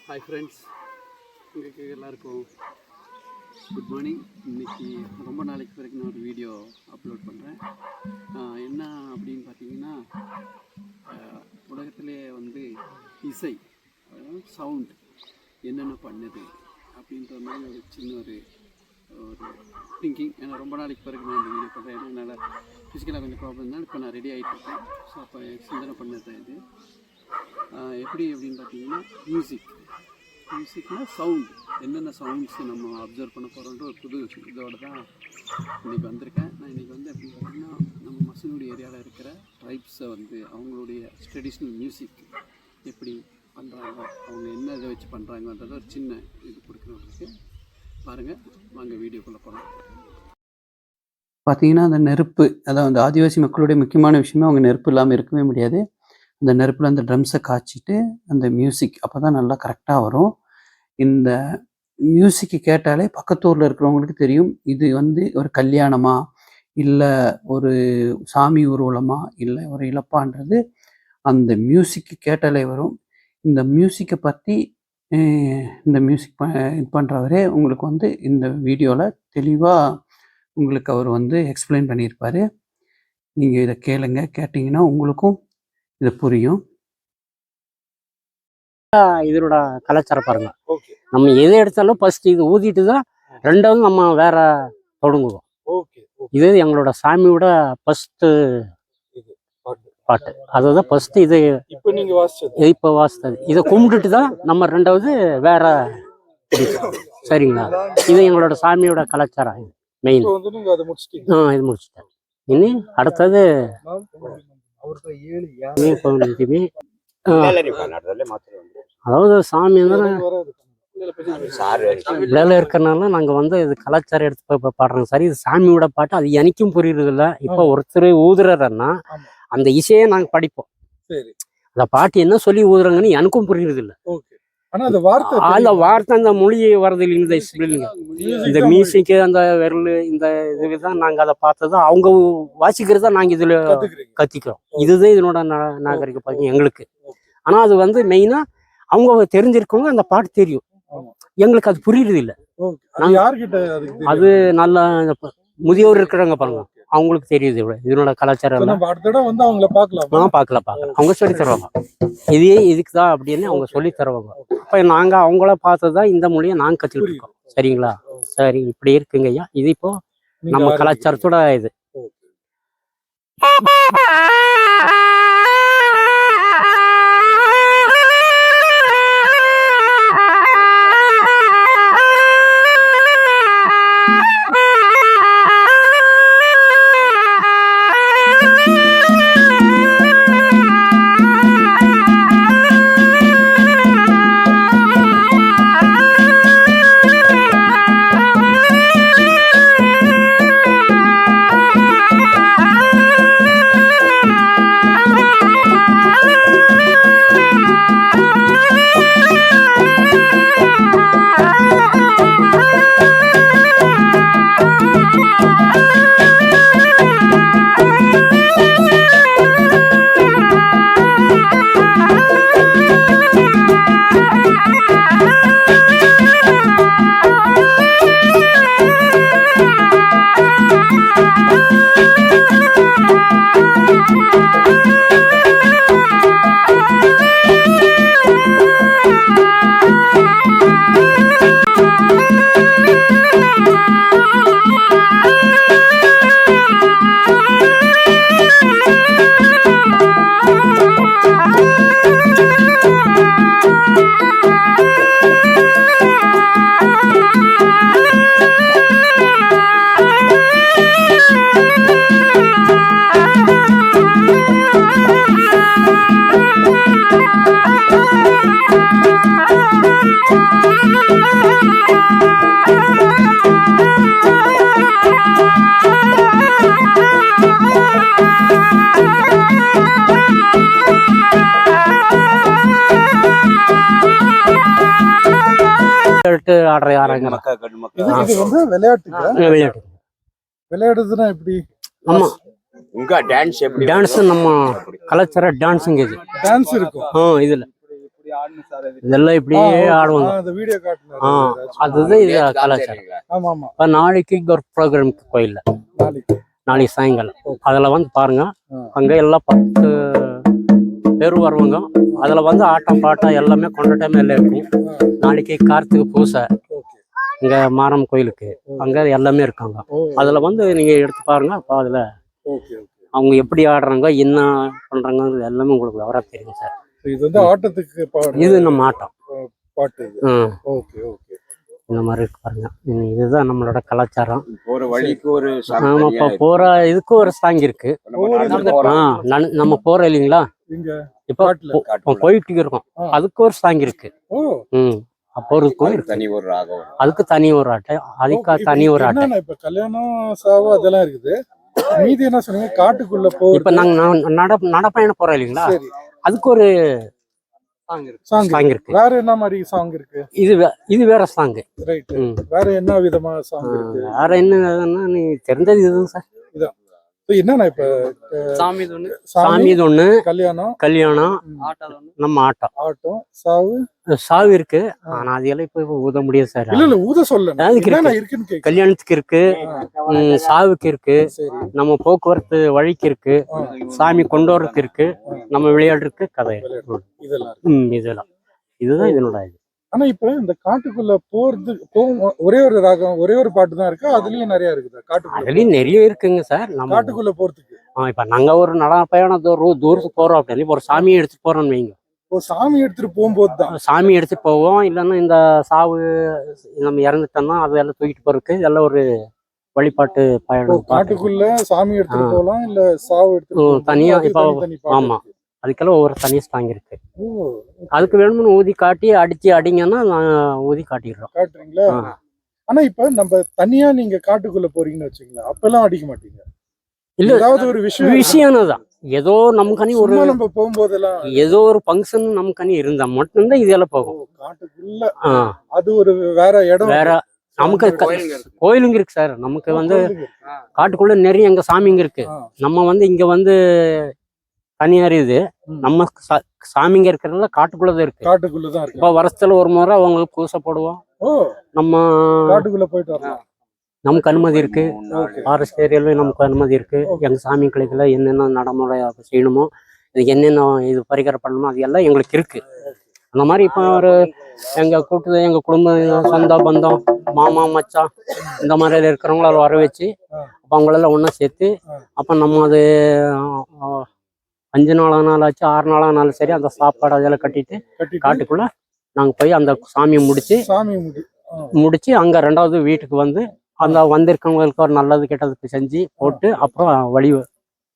Hi friends, உங்களுக்கு எல்லாருக்கும் good morning. இன்றைக்கி ரொம்ப நாளைக்கு பிறகு நான் ஒரு வீடியோ அப்லோட் பண்ணுறேன். என்ன அப்படின்னு பார்த்தீங்கன்னா, உலகத்திலே வந்து இசை சவுண்ட் என்னென்ன பண்ணுது அப்படின்ற மாதிரி ஒரு சின்ன ஒரு திங்கிங். ஏன்னா ரொம்ப நாளைக்கு பிறகு நான் இந்த வீடியோ பண்ணுறேன். ஏன்னா என்னால் ஃபிசிக்கலாக கொஞ்சம் ப்ராப்ளம் இருந்தாலும் இப்போ நான் ரெடி ஆகிட்டுருக்கேன். ஸோ அப்போ சிந்தனை பண்ணது தான் இது. எப்படி அப்படின்னு பார்த்தீங்கன்னா, மியூசிக்னால் சவுண்ட் என்னென்ன சவுண்ட்ஸ் நம்ம அப்சர்வ் பண்ண போகிறோன்ற ஒரு புது இதோடு தான் இன்றைக்கி வந்திருக்கேன். நான் இன்றைக்கி வந்து எப்படின்னு பார்த்தீங்கன்னா, நம்ம மசனகுடி ஏரியாவில் இருக்கிற ட்ரைப்ஸை வந்து அவங்களுடைய ட்ரெடிஷ்னல் மியூசிக் எப்படி பண்ணுறாங்க, அவங்க என்ன இதை வச்சு பண்ணுறாங்கன்றத ஒரு சின்ன இது கொடுக்குறவங்களுக்கு பாருங்கள். வாங்க வீடியோக்குள்ளே போகலாம். பார்த்தீங்கன்னா, அந்த நெருப்பு, அதாவது அந்த ஆதிவாசி மக்களுடைய முக்கியமான விஷயமே அவங்க நெருப்பு இல்லாமல் இருக்கவே முடியாது. அந்த நெருப்பில் அந்த ட்ரம்ஸை காய்ச்சிட்டு அந்த மியூசிக் அப்போ தான் நல்லா கரெக்டாக வரும். இந்த மியூசிக்கு கேட்டாலே பக்கத்தூரில் இருக்கிறவங்களுக்கு தெரியும் இது வந்து ஒரு கல்யாணமா, இல்லை ஒரு சாமி ஊர்வலமா, இல்லை ஒரு இழப்பான்றது அந்த மியூசிக்கு கேட்டாலே வரும். இந்த மியூசிக்கை பற்றி இந்த மியூசிக் இது பண்ணுறவரே உங்களுக்கு வந்து இந்த வீடியோவில் தெளிவாக உங்களுக்கு அவர் வந்து எக்ஸ்பிளைன் பண்ணியிருப்பார். நீங்கள் இதை கேட்டிங்கன்னா உங்களுக்கும் இது புரியும். இதனோட கலாச்சாரம் பாருங்க. நம்ம எது எடுத்தாலும் ஃபர்ஸ்ட் இது ஊதிட்டு தான் ரெண்டாவது நம்ம வேற தொடங்குவோம். இது எங்களோட சாமியோட ஃபர்ஸ்ட் பாட்டு. அதுதான் ஃபர்ஸ்ட். இது இப்போ வாசித்தது இதை கும்பிட்டுட்டு தான் நம்ம ரெண்டாவது வேற. சரிங்களா? இது எங்களோட சாமியோட கலாச்சாரம். இது மெயின். இது முடிச்சுட்டேன். இனி அடுத்தது அதாவது சாமி வேலை இருக்கிறனால நாங்கள் வந்து இது கலாச்சாரம் எடுத்து பாடுறோம். சரி, இது சாமியோட பாட்டு, அது எனக்கும் புரியுறது இல்லை. இப்போ ஒருத்தர் ஊதுறாருன்னா அந்த இசையை நாங்கள் படிப்போம். அந்த பாட்டு என்ன சொல்லி ஊதுறாங்கன்னு எனக்கும் புரியுறது இல்லை. அந்த வார்த்தை அந்த மொழி வரது இல்லைங்க. இந்த மியூசிக்கு அந்த விரல் இந்த இதுதான் நாங்கள் அதை பார்த்தது. அவங்க வாசிக்கிறதா நாங்கள் இதில் கத்திக்கிறோம். இதுதான் இதனோட நாகரிக பாருங்க எங்களுக்கு. ஆனால் அது வந்து மெயினாக அவங்க தெரிஞ்சிருக்கவங்க அந்த பாட்டு தெரியும். எங்களுக்கு அது புரியுறது இல்லை. அது நல்லா முதியோர் இருக்கிறாங்க பாருங்க, அவங்களுக்கு தெரியுது இதனோட கலாச்சாரம். பார்க்கலாம் அவங்க சொல்லி தருவாங்க. இதே இதுக்கு தான் அப்படின்னு அவங்க சொல்லி தருவாங்க. இப்போ நாங்கள் அவங்கள பார்த்ததுதான் இந்த மொழியை நாங்கள் கற்றுக்கிட்டு இருக்கோம். சரிங்களா? சரி, இப்படி இருக்குங்க ஐயா. இது இப்போ நம்ம கலாச்சாரத்தோட இது. விளையாடுறதுன்னா எப்படி? ஆமா, உங்க டான்ஸ் எப்படி? டான்ஸ் நம்ம கலாச்சார டான்ஸ்ங்க. இது டான்ஸ் இருக்கும் இதுல. இதெல்லாம் இப்படியே ஆடுவாங்க. அந்த வீடியோ காட்டுனாரு. அதுதான் இது கலாச்சாரம். ஆமா ஆமா. இப்போ நாளைக்கு இங்க ஒரு ப்ரோக்ராம் கோயில்ல நாளைக்கு சாயங்காலம் அதில் வந்து பாருங்க. அங்கே எல்லாம் 10 பேர் வருவாங்க. அதில் வந்து ஆட்டம் பாட்டம் எல்லாமே கொண்டாட்டமே எல்லாம் இருக்கும். நாளைக்கு கார்த்திகை பூசை இங்கே மாரம் கோயிலுக்கு அங்கே எல்லாமே இருக்காங்க. அதில் வந்து நீங்கள் எடுத்து பாருங்க. அப்போ அதில் அவங்க எப்படி ஆடுறாங்க என்ன பண்ணுறாங்க எல்லாமே உங்களுக்கு விவரம் தெரியும் சார். இது வந்து ஆட்டத்துக்கு இது நம்ம ஆட்டம் பாட்டு. Okay okay. இந்த மாதிரி இருக்கு பாருங்க. இதுதான் நம்மளோட கலாச்சாரம். போற வழிக்கு ஒரு ஆமா. இப்போ போற இதுக்கு ஒரு சாங் இருக்கு. நம்ம போற இல்லைங்களா இப்போ போயிட்டு இருக்கோம். அதுக்கு ஒரு சாங் இருக்கு. அப்போ ஒரு கோயில் தனி ஒரு ராகம், அதுக்கு தனி ஒரு ஆட்டம், அதுக்கு தனி ஒரு ஆட்டம். இப்ப கல்யாணம் சாவு அதெல்லாம் இருக்குது. மீதி என்ன சொன்னீங்க காட்டுக்குள்ள போ. இப்ப நாங்க நடப்பயணம் போறோம் இல்லைங்களா, அதுக்கு ஒரு சாங் இருக்கு. வேற என்ன மாதிரி சாங் இருக்கு? இது வேற சாங். ரைட். வேற என்ன விதமான சாங் இருக்கு? வேற என்ன நீ தெரிஞ்சது இதுதான் சார். இதான் என்னன்னா இப்ப சாமி ஒண்ணு, கல்யாணம், நம்ம ஆட்டம் சாவு இருக்கு. ஆனா அதெல்லாம் இப்ப ஊத முடியாது சார். இல்ல ஊத சொல்ல கல்யாணத்துக்கு இருக்கு, சாவுக்கு இருக்கு, நம்ம போக்குவரத்து வழிக்கு இருக்கு, சாமி கொண்டு வரதுக்கு இருக்கு, நம்ம விளையாடுறதுக்கு கதை இதெல்லாம். இதுதான் இதனோட இது. ஆனா இப்ப இந்த காட்டுக்குள்ள ஒரே ஒரு ராகம், ஒரே ஒரு பாட்டு தான் இருக்கு. அதுலயும் நிறைய இருக்குது. அதுலயும் நிறைய இருக்குங்க சார். நம்ம காட்டுக்குள்ள போறதுக்கு இப்ப நாங்க ஒரு பயணம் தூரத்துக்கு போறோம் அப்படின்னு ஒரு சாமியை எடுத்துட்டு போறோம்னு வைங்க. சாமி எடுத்துட்டு போகும்போது தான் சாமி எடுத்துட்டு போவோம். இல்லைன்னா இந்த சாவு நம்ம இறந்துட்டோம்னா அதெல்லாம் தூக்கிட்டு போறதுக்கு இதெல்லாம் ஒரு வழிபாட்டு பயணம். காட்டுக்குள்ள சாமி எடுத்துட்டு போகலாம், இல்ல சாவு எடுத்துட்டு தனியா. இப்ப ஆமா, அதுக்கெல்லாம் ஒவ்வொரு தனி ஸ்டாங் இருக்கு. அதுக்கு வேணும்னு ஊதி காட்டி அடிங்கன்னா ஊதி காட்டுறீங்களா? ஆனா இப்ப நம்ம தனியா நீங்க காட்டுக்குள்ள போறீங்கன்னு வச்சுங்களேன், அப்பெல்லாம் அடிக்க மாட்டீங்க. இல்ல, ஏதாவது ஒரு விஷயம் தான். ஏதோ நமக்கு ஒரு நம்ம போகும்போதெல்லாம் ஏதோ ஒரு ஃபங்க்ஷன் நமக்கு இருந்தா மட்டும்தான் இதெல்லாம் போகும். காட்டுக்குள்ள அது ஒரு வேற இடம். வேற நமக்கு கோயிலுங்க இருக்கு சார். நமக்கு வந்து காட்டுக்குள்ள நிறைய எங்க சாமிங்க இருக்கு. நம்ம வந்து இங்க வந்து தனியார் இது. நம்ம சாமிங்க இருக்கிறதுல காட்டுக்குள்ளதான் இருக்கு. இப்ப வருஷத்துல ஒரு முறை அவங்களுக்கு பூசை போடுவோம். நம்ம காட்டுக்குள்ள போயிட்டு வரலாம். நமக்கு அனுமதி இருக்கு. ஃபாரஸ்ட் ஏரியால நமக்கு அனுமதி இருக்கு. எங்க சாமி கிளைக்குள்ள என்னென்ன நடைமுறை செய்யணுமோ, இதுக்கு என்னென்ன இது பரிகாரம் பண்ணணுமோ அது எல்லாம் எங்களுக்கு இருக்கு. அந்த மாதிரி இப்போ எங்க குடும்ப சொந்த பந்தம், மாமா மச்சான் இந்த மாதிரி இருக்கிறவங்கள வர வச்சு அப்போ அவங்களெல்லாம் ஒன்றா சேர்த்து அப்போ நம்ம அது 5 நாள் ஆச்சு, 6 நாளானாலும் சரி அந்த சாப்பாடு அதெல்லாம் கட்டிட்டு காட்டுக்குள்ள நாங்கள் போய் அந்த சாமியை முடிச்சு அங்கே 2வது வீட்டுக்கு வந்து அந்த வந்திருக்கவங்களுக்கு ஒரு நல்லது கெட்டதுக்கு செஞ்சு போட்டு அப்புறம் வழி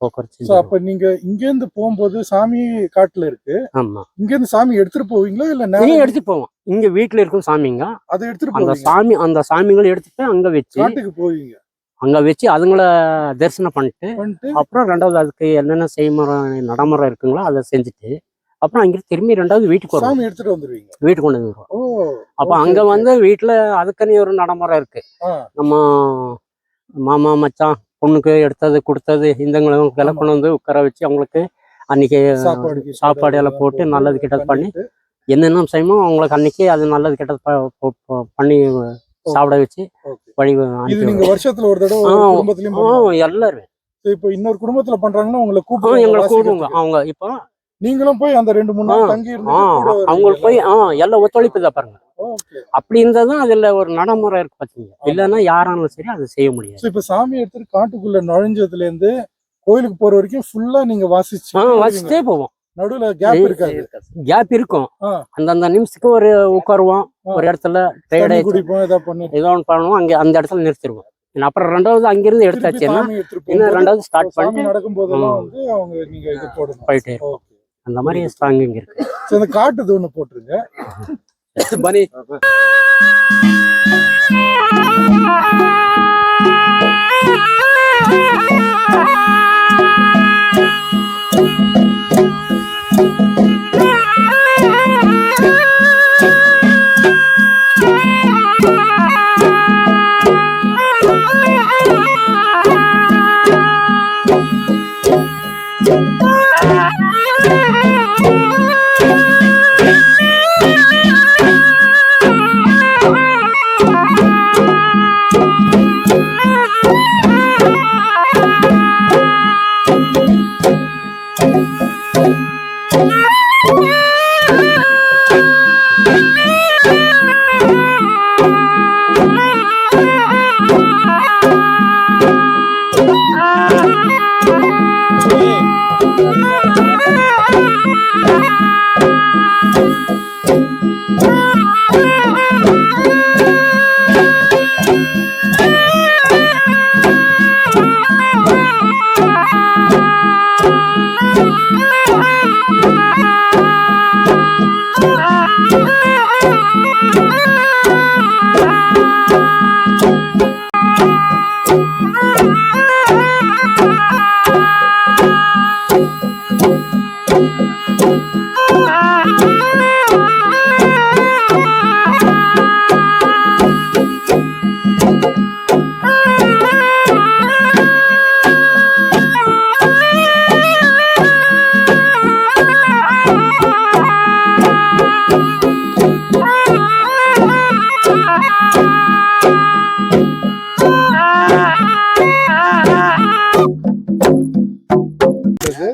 போக்குவரத்து. அப்ப நீங்க இங்க இருந்து போகும்போது சாமி காட்டுல இருக்கு. ஆமா, இங்க இருந்து சாமி எடுத்துட்டு போவீங்களா இல்ல எடுத்துட்டு போவோம்? இங்க வீட்டுல இருக்கும் சாமிங்க, அதை எடுத்துட்டு அந்த சாமிகளை எடுத்துட்டு அங்க வச்சு காட்டுக்கு போவீங்க. அங்க வச்சு அதுங்கள தரிசனம் பண்ணிட்டு அப்புறம் 2வது அதுக்கு என்னென்ன செய்முறை நடைமுறை இருக்குங்களோ அதை செஞ்சுட்டு அப்புறம் அங்க திரும்பி 2வது வீட்டுக்கு சாமி எடுத்துட்டு வந்துருவீங்க. வீட்டுக்கு கொண்டு வந்துருவோம். அப்ப அங்க வந்து வீட்டுல அதுக்குன்னு ஒரு நடைமுறை இருக்கு. நம்ம மாமா மச்சான் பொண்ணுக்கு எடுத்தது கொடுத்தது இந்தங்களும் கொண்டு வந்து உட்கார வச்சு அவங்களுக்கு அன்னைக்கு சாப்பாடு எல்லாம் போட்டு நல்லது கெட்டது பண்ணி என்னென்ன செய்யணுமோ அவங்களுக்கு அன்னைக்கு அது நல்லது கெட்டது பண்ணி சாப்பிட வச்சு வழி. நீங்க வருஷத்துல ஒரு தடவை எல்லாருமே இப்ப இன்னொரு குடும்பத்துல பண்றாங்கன்னா எங்களை கூடுவாங்க. அவங்க இப்போ நீங்களும் போய் அந்த 2-3 நாள் தங்கி அவங்களுக்கு போய் எல்லாம் ஒத்துழைப்பு தான் பாருங்க. அப்படி இருந்தாதான் அதுல ஒரு நடைமுறை இருக்கு பாத்தீங்க. இல்லைன்னா யாராலும் சரி அதை செய்ய முடியாது. இப்ப சாமி எடுத்துட்டு காட்டுக்குள்ள நுழைஞ்சதுல இருந்து கோயிலுக்கு போற வரைக்கும் ஃபுல்லா நீங்க வாசிச்சுட்டே போவோம். நடுவுல கேப் இருக்காது? கேப் இருக்கும். அந்தந்த நிமிஷத்துக்கு ஒரு உட்காருவோம் ஒரு இடத்துல, ஏதோ ஒன்று பண்ணுவோம். அங்க அந்த இடத்துல நிறுத்திடுவோம். அப்புறம் 2வது அங்கிருந்து எடுத்தாச்சுன்னா இன்னும் 2வது ஸ்டார்ட் பண்ணி நடக்கும்போதெல்லாம் வந்து அவங்க நீங்க இது போயிட்டே இருக்கும். அந்த மாதிரி ஸ்ட்ராங்கிங் இருக்கு. அந்த காட்டு ஒண்ணு போட்டுருங்க. பனி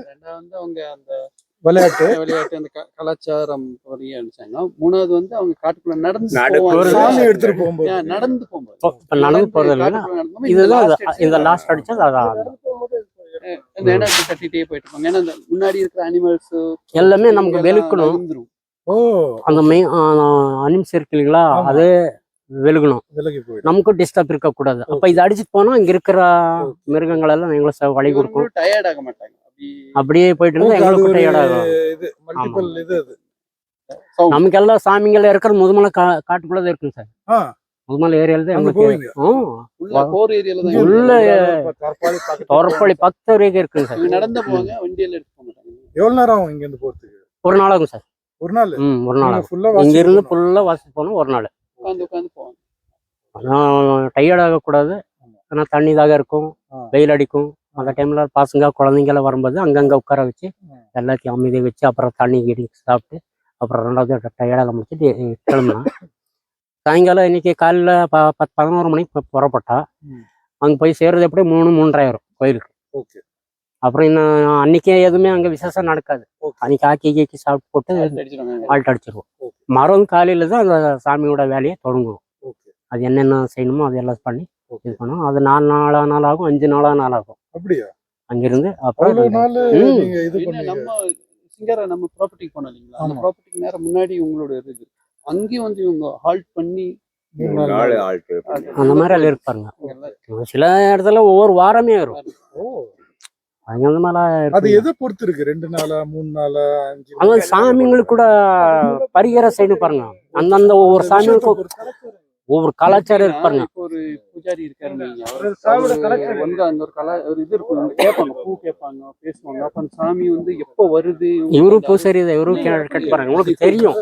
ரெண்டாவது அவங்க அந்த விளையாட்டு விளையாட்டு அந்த கலாச்சாரம் வழியா அடிச்சாங்க. மூணாவது வந்து அவங்க காட்டுக்குள்ள நடந்து சாமி எடுத்துட்டு போகும்போது நடந்து போகும்போது இப்ப நடந்து போறது இல்லைன்னா இதுதான் இந்த லாஸ்ட் அடிச்சது அதான் அந்த இடம் அப்படி கட்டிட்டே போயிட்டு இருப்பாங்க. ஏன்னா அந்த முன்னாடி இருக்கிற அனிமல்ஸ் எல்லாமே நமக்கு வெளுக்கணும். ஓ அந்த மெயின் அனிமல்ஸ் இருக்கு இல்லைங்களா, அது வெளுக்கணும், விலகி போயிடும். நமக்கும் டிஸ்டர்ப் இருக்க கூடாது. அப்ப இதை அடிச்சுட்டு போனா இங்க இருக்கிற மிருகங்கள் எல்லாம் எங்களுக்கு வழி கொடுக்கும். டயர்ட் ஆக மாட்டாங்க. அப்படியே போயிட்டு இருந்தா எங்களுக்கு டயர்ட் ஆகும். இது மல்டிபிள் இது அது நமக்கு எல்லாம் சாமிகள் இருக்கிற முதுமலை காட்டுக்குள்ளதான் இருக்குங்க சார். ஆ முதுமலை ஏரியால தான் அங்க எங்களுக்கு போவீங்க. உள்ள கோர் ஏரியால தான் உள்ள தொரப்பள்ளி 10 வரைக்கும் இருக்குங்க சார். இவங்க நடந்து போவாங்க, வண்டியில எடுத்து போக மாட்டாங்க. எவ்வளவு நேரம் ஆகும் இங்க இருந்து போறதுக்கு? ஒரு நாள் ஆகும் சார். ஒரு நாள் ஒரு நாள் ஆகும். ஃபுல்லா இங்க இருந்து ஃபுல்லா வாசி போகணும் ஒரு நாள். உட்காந்து போவாங்க. டயர்ட் ஆகக்கூடாது. ஏன்னா தண்ணி தாக இருக்கும், வெயில் அடிக்கும். அந்த டைம்ல பசங்க குழந்தைங்க எல்லாம் வரும்போது அங்கங்க உட்கார வச்சு எல்லாத்தையும் அமைதியை வச்சு அப்புறம் தண்ணி கிடி சாப்பிட்டு அப்புறம் ரெண்டாவது டயர்டாக முடிச்சுட்டு கிளம்புனா சாயங்காலம் இன்னைக்கு காலைல 11 மணிக்கு புறப்பட்டா அங்கே போய் சேர்றது எப்படி 3-3:30 ஆயிரும் கோயிலுக்கு. ஓகே. அப்புறம் இன்னும் அன்னைக்கே எதுவுமே அங்கே விசேஷம் நடக்காது. அன்னைக்கு ஆக்கி சாப்பிட்டு போட்டு ஆல்ட் அடிச்சிருவோம். மரம் காலையில தான் அந்த சாமியோட வேலையை தொடங்குவோம். அது என்னென்ன செய்யணுமோ அதெல்லாம் பண்ணி இது பண்ணுவோம். அது 4 நாள் ஆகும், 5 நாள் ஆகும். அப்படியா? அங்கிருந்து அப்புறம் நம்ம சிங்கரை நம்ம ப்ராப்பர்ட்டிக்கு போனோம் இல்லைங்களா, அந்த ப்ராப்பர்ட்டிக்கு நேரம் முன்னாடி உங்களோட இது அங்கேயும் வந்து இவங்க ஹால்ட் பண்ணி அந்த மாதிரி எல்லாம் இருப்பாருங்க. சில இடத்துல ஒவ்வொரு வாரமே வரும். அங்க அந்த மாதிரி அது எதை பொறுத்து இருக்கு? 2 நாளா 3 நாளா 5 நாளா? சாமிங்களுக்கு கூட பரிகார செய்யணும் பாருங்க. அந்தந்த ஒவ்வொரு சாமிகளுக்கும் ஒவ்வொரு கலாச்சாரம் இருப்பாருங்க. ஒரு பூஜாரி இருக்காரு, வந்து அந்த ஒரு இது இருக்கும், கேட்பாங்க, பூ கேட்பாங்க, பேசுவாங்க. அப்ப அந்த சாமி வந்து எப்போ வருது, இவரு பூசாரி இவரும் கட்டுப்பாருங்க. உங்களுக்கு தெரியும்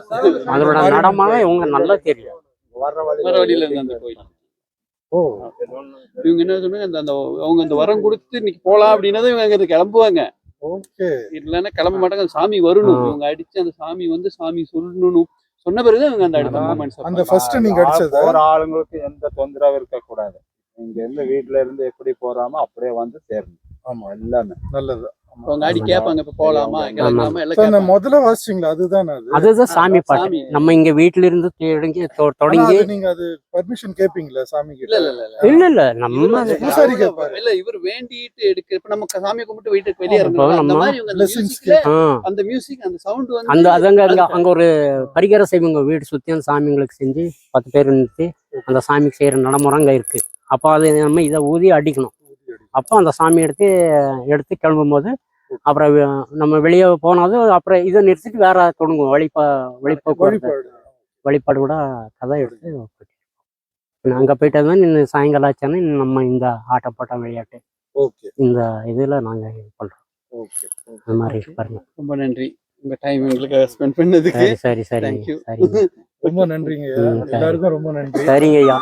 அதோட நடமாக இவங்க நல்லா தெரியும். வர வழியில இருந்து அந்த கோயில். இவங்க என்ன சொன்னாங்க, அந்த அவங்க அந்த வரம் கொடுத்து இன்னைக்கு போலாம் அப்படின்னா இவங்க அங்க கிளம்புவாங்க. இல்லைன்னா கிளம்ப மாட்டாங்க. அந்த சாமி வரணும், இவங்க அடிச்சு அந்த சாமி வந்து சாமி சொல்லணும். சொன்ன பிறகு இவங்க அந்த அடுத்த மூமெண்ட்ஸ் அந்த ஃபர்ஸ்ட் நீங்க அடிச்சது போற ஆளுங்களுக்கு எந்த தொந்தரவும் இருக்க கூடாது. இங்க இருந்து வீட்டுல இருந்து எப்படி போறாமோ அப்படியே வந்து சேரணும். ஆமா, எல்லாமே நல்லது. அவங்க அடி கேட்பாங்க, இப்ப போலாமா கிளம்பலாமா எல்லாம். முதல்ல வாசிச்சீங்களா? அதுதான் சாமி பாட்டு. நம்ம இங்க வீட்டுல இருந்து தொடங்கி நீங்க அது பர்மிஷன் கேப்பீங்களா சாமி கிட்ட? இல்ல நம்ம பூசாரி கேட்பாரு. இல்ல இவர் வேண்டிட்டு எடுக்க. இப்ப நம்ம சாமி கும்பிட்டு வீட்டுக்கு வெளியே இறங்கணும். அந்த மாதிரி அந்த மியூசிக் அந்த சவுண்ட் வந்து அந்த அதங்க அங்க ஒரு பரிகார செய்வங்க வீடு சுத்தி அந்த சாமிங்களுக்கு செஞ்சு 10 பேர் நிறுத்தி அந்த சாமிக்கு செய்யற நடைமுறை அங்க இருக்கு. அப்போ அது நம்ம இதை ஊதி அடிக்கணும். அப்போ அந்த சாமி எடுத்து கிளம்பும் போது அப்புறம் நம்ம வெளியே போனாலும் அப்புறம் இதை நிறுத்திட்டு வேற தொடங்குவோம். வழிபாடு கூட கதை எடுத்து அங்கே போயிட்டு தான் இன்னும் சாயங்காலம் ஆச்சானே நம்ம இந்த ஆட்டம் பாட்டம் விளையாட்டு இந்த இதில் நாங்கள் இது பண்ணுறோம். அந்த மாதிரி பாருங்க. ரொம்ப நன்றி உங்க டைம் எங்களுக்கு ஸ்பெண்ட் பண்ணதுக்கு. சரி தேங்க்யூ. ரொம்ப நன்றிங்க. எல்லாருக்கும் ரொம்ப நன்றி. சரிங்க ஐயா.